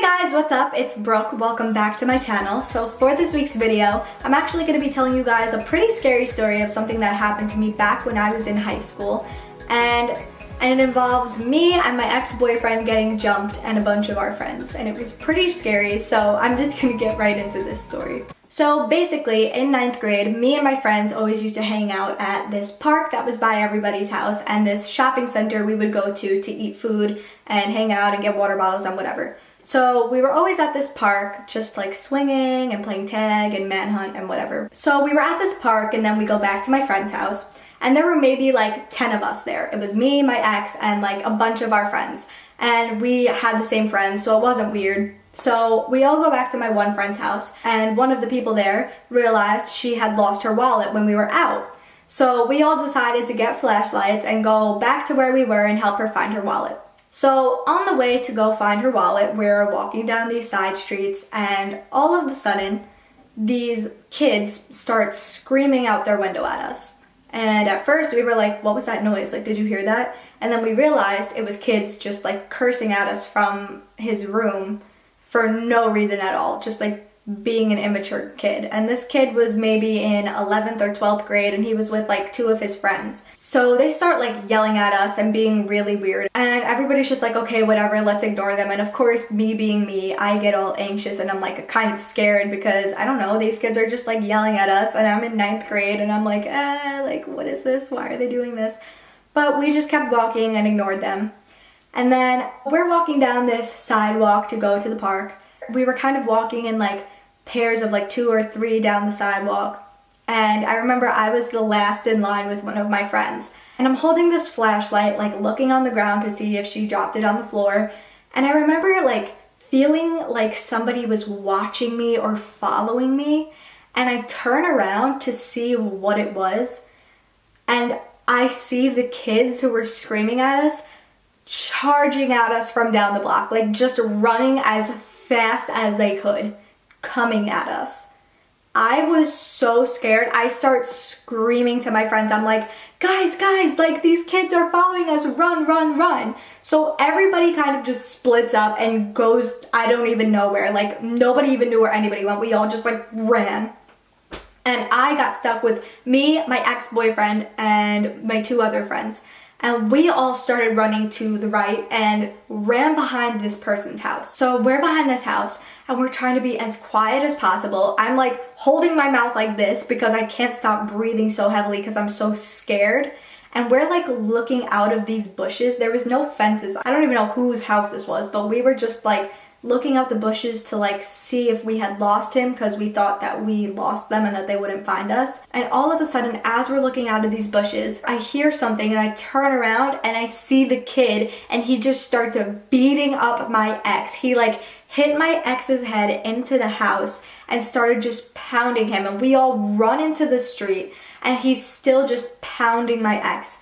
guys, what's up? It's Brooke. Welcome back to my channel. So for this week's video, I'm actually going to be telling you guys a pretty scary story of something that happened to me back when I was in high school. And it involves me and my ex-boyfriend getting jumped and a bunch of our friends. And it was pretty scary, so I'm just going to get right into this story. So basically, in 9th grade, me and my friends always used to hang out at this park that was by everybody's house and this shopping center we would go to eat food and hang out and get water bottles and whatever. So we were always at this park just like swinging and playing tag and manhunt and whatever. So we were at this park and then we go back to my friend's house and there were maybe like 10 of us there. It was me, my ex, and like a bunch of our friends. And we had the same friends, so it wasn't weird. So we all go back to my one friend's house and one of the people there realized she had lost her wallet when we were out. So we all decided to get flashlights and go back to where we were and help her find her wallet. So on the way to go find her wallet, we're walking down these side streets and all of a sudden these kids start screaming out their window at us. And at first we were like, what was that noise? Like, did you hear that? And then we realized it was kids just like cursing at us from his room for no reason at all, just like being an immature kid. And this kid was maybe in 11th or 12th grade and he was with like two of his friends. So they start like yelling at us and being really weird. And everybody's just like, okay, whatever, let's ignore them. And of course, me being me, I get all anxious and I'm like kind of scared because I don't know, these kids are just like yelling at us and I'm in 9th grade and I'm like, like what is this? Why are they doing this? But we just kept walking and ignored them. And then we're walking down this sidewalk to go to the park. We were kind of walking in like pairs of like 2 or 3 down the sidewalk. And I remember I was the last in line with one of my friends. And I'm holding this flashlight, like looking on the ground to see if she dropped it on the floor. And I remember like feeling like somebody was watching me or following me. And I turn around to see what it was. And I see the kids who were screaming at us charging at us from down the block, like just running as fast as they could, coming at us. I was so scared. I start screaming to my friends. I'm like, guys, like these kids are following us, run, run, run. So everybody kind of just splits up and goes, I don't even know where. Like nobody even knew where anybody went. We all just like ran. And I got stuck with me, my ex-boyfriend, and my 2 other friends. And we all started running to the right and ran behind this person's house. So we're behind this house and we're trying to be as quiet as possible. I'm like holding my mouth like this because I can't stop breathing so heavily because I'm so scared. And we're like looking out of these bushes. There was no fences. I don't even know whose house this was, but we were just like looking out the bushes to like see if we had lost him because we thought that we lost them and that they wouldn't find us. And all of a sudden, as we're looking out of these bushes, I hear something and I turn around and I see the kid and he just starts beating up my ex. He like hit my ex's head into the house and started just pounding him, and we all run into the street and he's still just pounding my ex.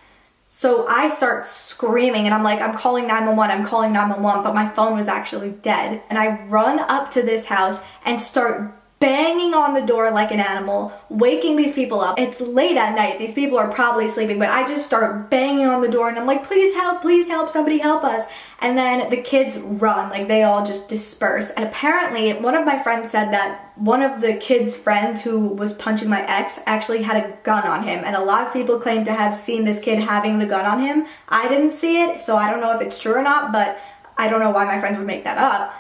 So I start screaming and I'm like, I'm calling 911, but my phone was actually dead. And I run up to this house and start banging on the door like an animal, waking these people up. It's late at night. These people are probably sleeping, but I just start banging on the door and I'm like, please help, somebody help us. And then the kids run, like they all just disperse. And apparently one of my friends said that one of the kids' friends who was punching my ex actually had a gun on him. And a lot of people claim to have seen this kid having the gun on him. I didn't see it, so I don't know if it's true or not, but I don't know why my friends would make that up.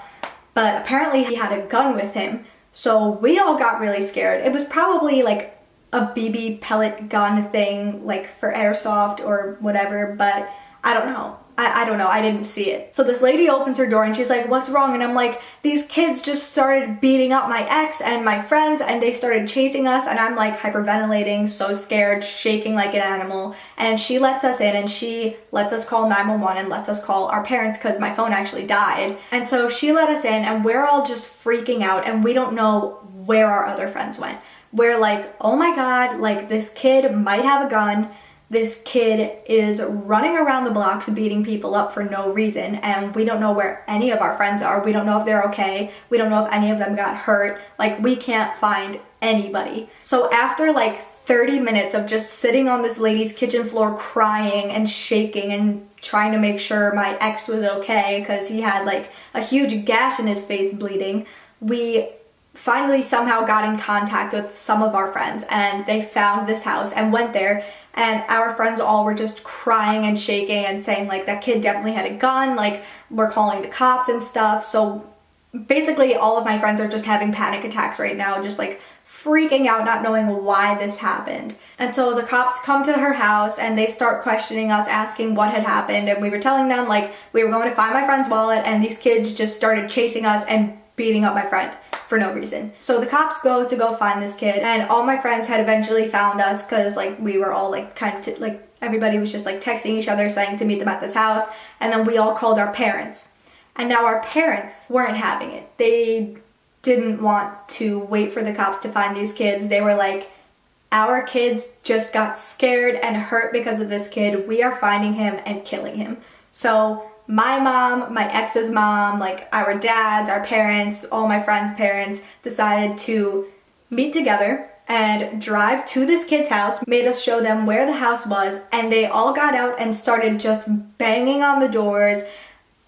But apparently he had a gun with him. So we all got really scared. It was probably like a BB pellet gun thing, like for airsoft or whatever, but I don't know. I don't know. I didn't see it. So this lady opens her door and she's like, what's wrong? And I'm like, these kids just started beating up my ex and my friends and they started chasing us, and I'm like hyperventilating, so scared, shaking like an animal. And she lets us in and she lets us call 911 and lets us call our parents because my phone actually died. And so she let us in and we're all just freaking out and we don't know where our other friends went. We're like, oh my God, like this kid might have a gun. This kid is running around the blocks beating people up for no reason, and we don't know where any of our friends are. We don't know if they're okay. We don't know if any of them got hurt. Like, we can't find anybody. So after like 30 minutes of just sitting on this lady's kitchen floor crying and shaking and trying to make sure my ex was okay because he had like a huge gash in his face bleeding, we finally somehow got in contact with some of our friends, and they found this house and went there, and our friends all were just crying and shaking and saying like that kid definitely had a gun, like we're calling the cops and stuff. So basically all of my friends are just having panic attacks right now, just like freaking out, not knowing why this happened. And so the cops come to her house and they start questioning us, asking what had happened, and we were telling them like we were going to find my friend's wallet, and these kids just started chasing us and beating up my friend for no reason. So the cops go to go find this kid, and all my friends had eventually found us because like we were all like kind of like everybody was just like texting each other saying to meet them at this house, and then we all called our parents. And now our parents weren't having it. They didn't want to wait for the cops to find these kids. They were like, our kids just got scared and hurt because of this kid. We are finding him and killing him. So my mom, my ex's mom, like our dads, our parents, all my friends' parents decided to meet together and drive to this kid's house, made us show them where the house was, and they all got out and started just banging on the doors,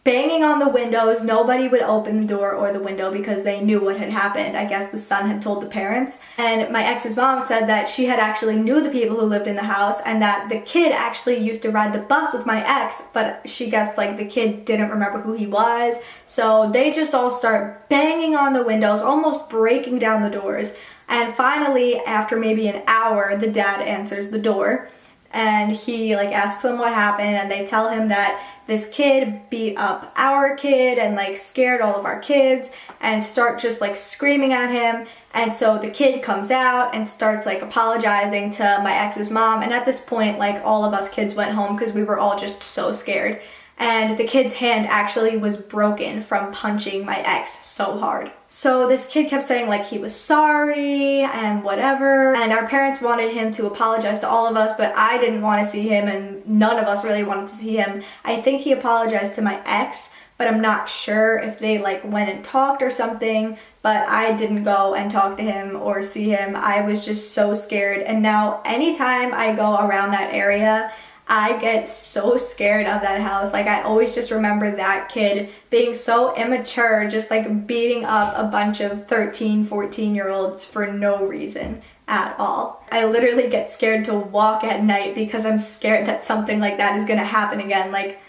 banging on the windows. Nobody would open the door or the window because they knew what had happened. I guess the son had told the parents. And my ex's mom said that she had actually knew the people who lived in the house, and that the kid actually used to ride the bus with my ex, but she guessed like the kid didn't remember who he was. So they just all start banging on the windows, almost breaking down the doors. And finally, after maybe an hour, the dad answers the door, and he like asks them what happened, and they tell him that this kid beat up our kid and like scared all of our kids, and start just like screaming at him. And so the kid comes out and starts like apologizing to my ex's mom, and at this point like all of us kids went home because we were all just so scared. And the kid's hand actually was broken from punching my ex so hard. So this kid kept saying like he was sorry and whatever, and our parents wanted him to apologize to all of us, but I didn't want to see him, and none of us really wanted to see him. I think he apologized to my ex, but I'm not sure if they like went and talked or something, but I didn't go and talk to him or see him. I was just so scared, and now anytime I go around that area, I get so scared of that house. Like I always just remember that kid being so immature, just like beating up a bunch of 13, 14-year-olds for no reason at all. I literally get scared to walk at night because I'm scared that something like that is gonna happen again. Like,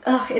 ugh,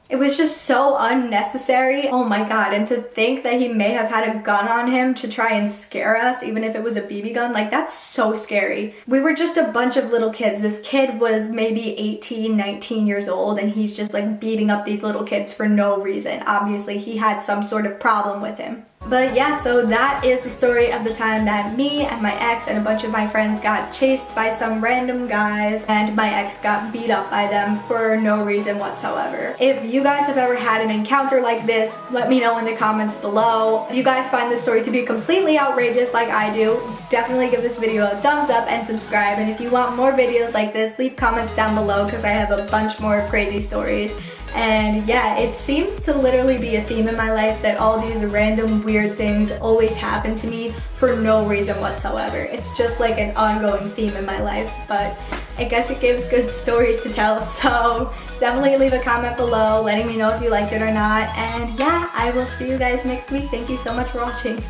it was just so unnecessary. Oh my god, and to think that he may have had a gun on him to try and scare us, even if it was a BB gun, like that's so scary. We were just a bunch of little kids. This kid was maybe 18, 19 years old, and he's just like beating up these little kids for no reason. Obviously, he had some sort of problem with him. But yeah, so that is the story of the time that me and my ex and a bunch of my friends got chased by some random guys, and my ex got beat up by them for no reason whatsoever. If you guys have ever had an encounter like this, let me know in the comments below. If you guys find this story to be completely outrageous like I do, definitely give this video a thumbs up and subscribe. And if you want more videos like this, leave comments down below because I have a bunch more crazy stories. And yeah, it seems to literally be a theme in my life that all these random weird things always happen to me for no reason whatsoever. It's just like an ongoing theme in my life, but I guess it gives good stories to tell. So definitely leave a comment below letting me know if you liked it or not. And yeah, I will see you guys next week. Thank you so much for watching.